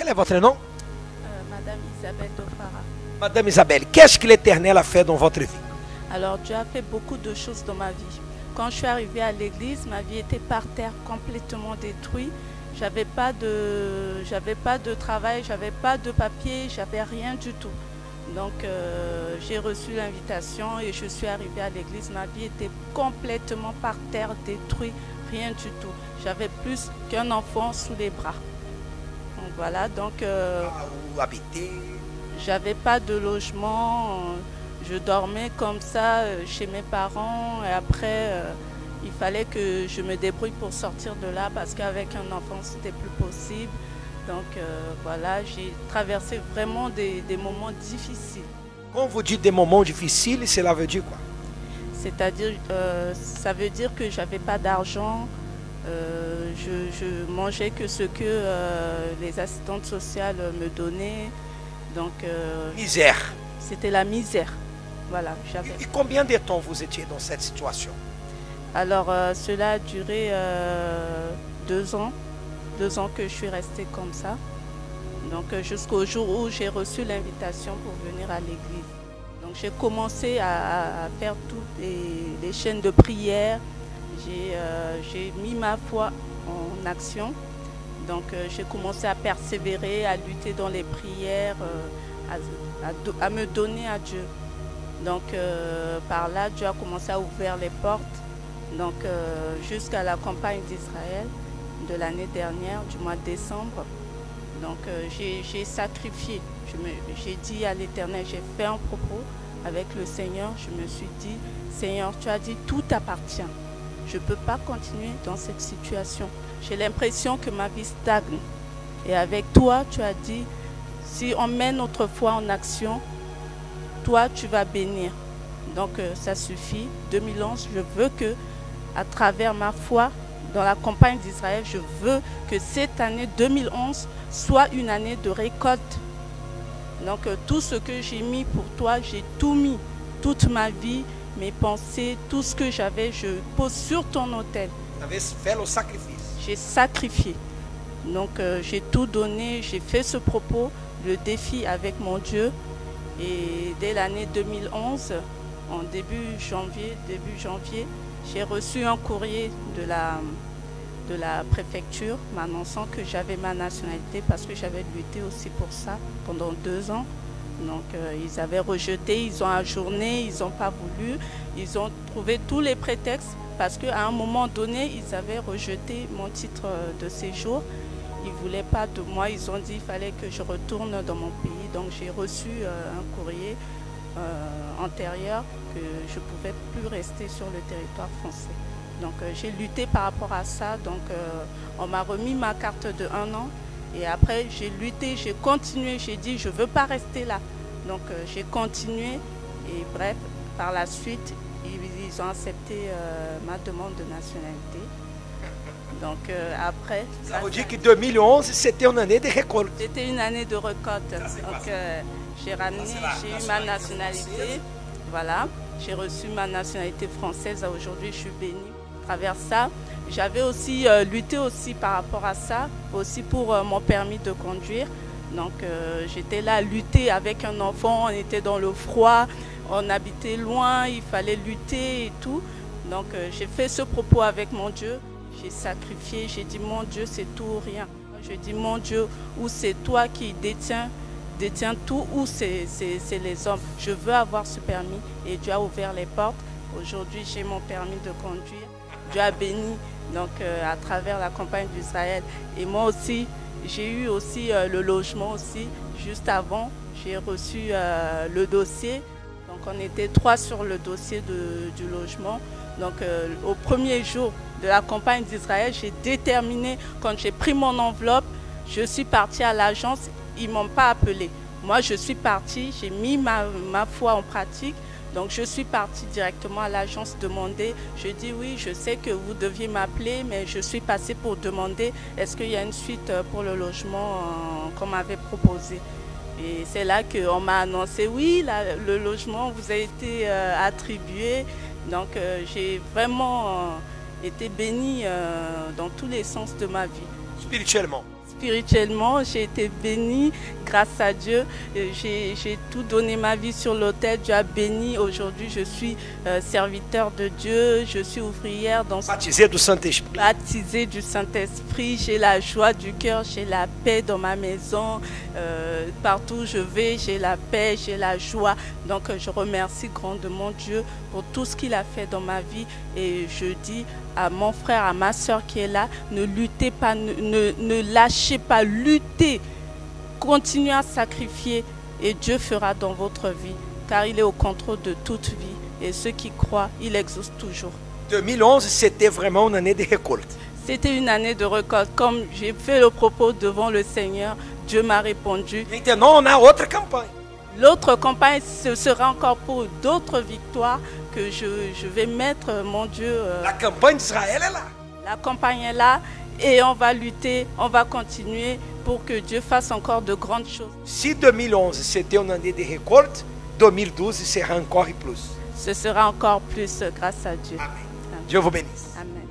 Quel est votre nom? Madame Isabelle Dofara. Madame Isabelle, qu'est-ce que l'Éternel a fait dans votre vie? Alors Dieu a fait beaucoup de choses dans ma vie. Quand je suis arrivée à l'église, ma vie était par terre, complètement détruite. J'avais pas de travail, j'avais pas de papier, j'avais rien du tout. Donc j'ai reçu l'invitation et je suis arrivée à l'église. Ma vie était complètement par terre, détruite, rien du tout. J'avais plus qu'un enfant sous les bras. Donc voilà, donc Où habitez? j'avais pas de logement. Je dormais comme ça chez mes parents et après il fallait que je me débrouille pour sortir de là parce qu'avec un enfant c'était plus possible. Donc voilà, j'ai traversé vraiment des moments difficiles. Quand vous dites des moments difficiles, cela veut dire quoi? C'est-à-dire, ça veut dire que j'avais pas d'argent, je mangeais que ce que les assistantes sociales me donnaient. Donc Misère. c'était la misère. Voilà, j'avais. Et combien de temps vous étiez dans cette situation? Alors cela a duré 2 ans. 2 ans que je suis restée comme ça. Donc jusqu'au jour où j'ai reçu l'invitation pour venir à l'église. Donc j'ai commencé à faire toutes les chaînes de prière. J'ai mis ma foi en action. Donc j'ai commencé à persévérer, à lutter dans les prières, à me donner à Dieu. Donc par là, Dieu a commencé à ouvrir les portes. Donc jusqu'à la campagne d'Israël de l'année dernière, du mois de décembre. Donc j'ai sacrifié. J'ai dit à l'Éternel, j'ai fait un propos avec le Seigneur. Je me suis dit, Seigneur, tu as dit tout t'appartient. Je ne peux pas continuer dans cette situation. J'ai l'impression que ma vie stagne. Et avec toi, tu as dit, si on met notre foi en action, toi, tu vas bénir. Donc, ça suffit. 2011, je veux que, à travers ma foi, dans la campagne d'Israël, je veux que cette année 2011 soit une année de récolte. Donc, tout ce que j'ai mis pour toi, j'ai tout mis. Toute ma vie, mes pensées, tout ce que j'avais, je pose sur ton autel. Vous avez fait le sacrifice. J'ai sacrifié. Donc, j'ai tout donné, j'ai fait ce propos, le défi avec mon Dieu. Et dès l'année 2011, en début janvier, j'ai reçu un courrier de la préfecture m'annonçant que j'avais ma nationalité parce que j'avais lutté aussi pour ça pendant 2 ans. Donc ils avaient rejeté, ils ont ajourné, ils n'ont pas voulu, ils ont trouvé tous les prétextes parce qu'à un moment donné, ils avaient rejeté mon titre de séjour. Ils ne voulaient pas de moi, ils ont dit qu'il fallait que je retourne dans mon pays. Donc j'ai reçu un courrier antérieur que je ne pouvais plus rester sur le territoire français. Donc j'ai lutté par rapport à ça. Donc on m'a remis ma carte de 1 an. Et après j'ai lutté, j'ai continué, j'ai dit je ne veux pas rester là. Donc j'ai continué et bref, par la suite, ils ont accepté ma demande de nationalité. Donc après... Ça veut dire que 2011, c'était une année de récolte. C'était une année de récolte. Donc j'ai eu ma nationalité. Voilà, j'ai reçu ma nationalité française. Aujourd'hui, je suis bénie. À travers ça, j'avais aussi lutté aussi par rapport à ça, aussi pour mon permis de conduire. Donc j'étais là à lutter avec un enfant, on était dans le froid, on habitait loin, il fallait lutter et tout. Donc j'ai fait ce propos avec mon Dieu. J'ai sacrifié, j'ai dit mon Dieu c'est tout ou rien. Je dis mon Dieu, ou c'est toi qui détiens tout ou c'est les hommes. Je veux avoir ce permis et Dieu a ouvert les portes. Aujourd'hui j'ai mon permis de conduire. Dieu a béni donc, à travers la campagne d'Israël. Et moi aussi, j'ai eu aussi le logement aussi. Juste avant, j'ai reçu le dossier. Donc on était 3 sur le dossier du logement. Donc au premier jour de la campagne d'Israël, j'ai déterminé, quand j'ai pris mon enveloppe, je suis partie à l'agence, ils ne m'ont pas appelé. Moi je suis partie, j'ai mis ma foi en pratique, donc je suis partie directement à l'agence demander. Je dis oui, je sais que vous deviez m'appeler, mais je suis passée pour demander est-ce qu'il y a une suite pour le logement qu'on m'avait proposé. Et c'est là qu'on m'a annoncé, oui, le logement vous a été attribué. Donc j'ai vraiment été bénie dans tous les sens de ma vie. Spirituellement. Spirituellement, j'ai été bénie grâce à Dieu. J'ai tout donné ma vie sur l'autel. Dieu a béni. Aujourd'hui, je suis serviteur de Dieu. Je suis ouvrière dans Baptisé du Saint-Esprit. Baptisée du Saint-Esprit. J'ai la joie du cœur. J'ai la paix dans ma maison. Partout où je vais, j'ai la paix, j'ai la joie. Donc, je remercie grandement Dieu pour tout ce qu'il a fait dans ma vie. Et je dis à mon frère, à ma soeur qui est là, ne luttez pas, ne lâchez pas, luttez, continuez à sacrifier et Dieu fera dans votre vie, car il est au contrôle de toute vie et ceux qui croient, il exauce toujours. 2011, c'était vraiment une année de récolte. C'était une année de récolte. Comme j'ai fait le propos devant le Seigneur, Dieu m'a répondu. Maintenant, on a autre campagne. L'autre campagne, ce sera encore pour d'autres victoires que je vais mettre, mon Dieu. La campagne d'Israël est là. La campagne est là et on va lutter, on va continuer pour que Dieu fasse encore de grandes choses. Si 2011 c'était une année de récolte, 2012 sera encore plus. Ce sera encore plus grâce à Dieu. Amen. Dieu vous bénisse. Amen.